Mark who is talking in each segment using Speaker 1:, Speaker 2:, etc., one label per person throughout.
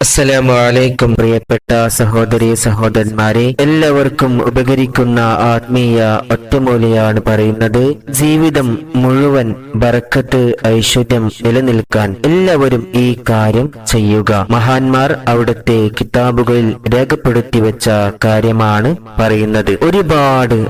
Speaker 1: അസ്സലാമു അലൈക്കും പ്രിയപ്പെട്ട സഹോദരി സഹോദരന്മാരെ, എല്ലാവർക്കും ഉപകരിക്കുന്ന ആത്മീയ ഒറ്റമൂലിയാണ് പറയുന്നത്. ജീവിതം മുഴുവൻ ബറക്കത്ത് ഐശ്വര്യം നിലനിൽക്കാൻ എല്ലാവരും ഈ കാര്യം ചെയ്യുക. മഹാന്മാർ അവിടുത്തെ കിതാബുകളിൽ രേഖപ്പെടുത്തി വെച്ച കാര്യമാണ് പറയുന്നത്.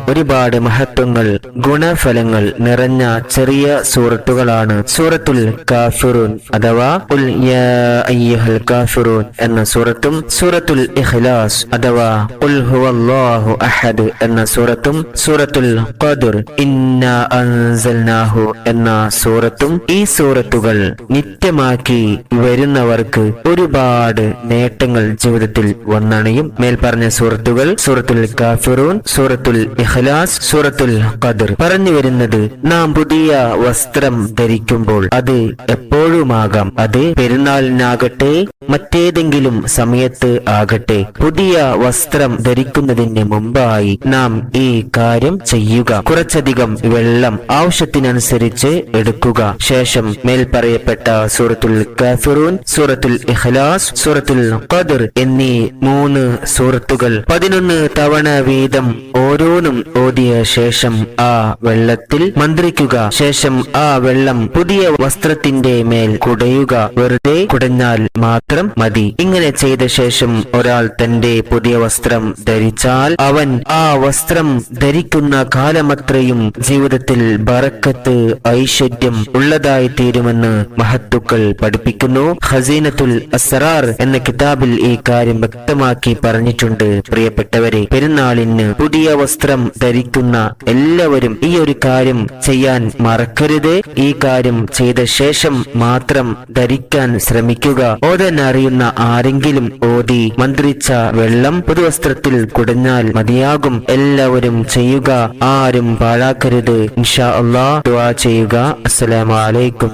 Speaker 1: ഒരുപാട് മഹത്വങ്ങൾ, ഗുണഫലങ്ങൾ നിറഞ്ഞ ചെറിയ സൂറത്തുകളാണ് സൂറത്തുൽ കാഫിറൂൻ അഥവാ ഖുൽ യാ അയ്യുഹൽ കാഫിറൂൻ എന്ന സൂറത്തും സൂറത്തുൽ ഇഖ്ലാസ് അഥവാ ഖുൽ ഹുവല്ലാഹു അഹദ് എന്ന സൂറത്തും സൂറത്തുൽ ഖദ്ർ ഇന്നാ അൻസൽനാഹു എന്ന സൂറത്തും. ഈ സൂറത്തുകൾ നിത്യമാക്കി വരുന്നവർക്ക് ഒരുപാട് നേട്ടങ്ങൾ ജീവിതത്തിൽ വന്നണിയും. മേൽപ്പറഞ്ഞ സൂറത്തുകൾ സൂറത്തുൽ കാഫിറൂൻ, സൂറത്തുൽ ഇഖ്ലാസ്, സൂറത്തുൽ ഖദ്ർ പറഞ്ഞു വരുന്നത് നാം പുതിയ വസ്ത്രം ധരിക്കുമ്പോൾ അത് എപ്പോഴുമാകാം, അത് പെരുന്നാളിനാകട്ടെ മറ്റേതെങ്കിലും സമയത്ത് ആകട്ടെ, പുതിയ വസ്ത്രം ധരിക്കുന്നതിന് മുമ്പായി നാം ഈ കാര്യം ചെയ്യുക. കുറച്ചധികം വെള്ളം ആവശ്യത്തിനനുസരിച്ച് എടുക്കുക. ശേഷം മേൽപ്പറയപ്പെട്ട സൂറത്തുൽ കാഫിറൂൻ, സൂറത്തുൽ ഇഖ്ലാസ്, സൂറത്തുൽ ഖദ്ർ എന്നീ 3 സൂറത്തുകൾ 11 തവണ വീതം ഓരോന്നും ഓതിയ ശേഷം ആ വെള്ളത്തിൽ മന്ത്രിക്കുക. ശേഷം ആ വെള്ളം പുതിയ വസ്ത്രത്തിന്റെ മേൽ കുടയുക. വെറുതെ കുടഞ്ഞാൽ മാത്രം മതി. ഇങ്ങനെ ചെയ്ത ശേഷം ഒരാൾ തന്റെ പുതിയ വസ്ത്രം ധരിച്ചാൽ അവൻ ആ വസ്ത്രം ധരിക്കുന്ന കാലമത്രയും ജീവിതത്തിൽ ബറക്കത്ത് ഐശ്വര്യം ഉള്ളതായി തീരുമെന്ന് മഹത്തുക്കൾ പഠിപ്പിക്കുന്നു. ഖസീനത്തുൽ അസ്റാർ എന്ന കിതാബിൽ ഈ കാര്യം വ്യക്തമാക്കി പറഞ്ഞിട്ടുണ്ട്. പ്രിയപ്പെട്ടവരെ, പെരുന്നാളിന് പുതിയ വസ്ത്രം ധരിക്കുന്ന എല്ലാവരും ഈ ഒരു കാര്യം ചെയ്യാൻ മറക്കരുത്. ഈ കാര്യം ചെയ്ത ശേഷം മാത്രം ധരിക്കാൻ ശ്രമിക്കുക. ഓതാൻ അറിയുന്ന ആരെങ്കിലും ഓതി മന്ത്രിച്ച വെള്ളം പുതുവസ്ത്രത്തിൽ കുടഞ്ഞാൽ മതിയാകും. എല്ലാവരും ചെയ്യുക, ആരും പാഴാക്കരുത്. ഇൻഷാ അല്ലാഹ് ദുആ ചെയ്യുക. അസ്സലാമു അലൈക്കും.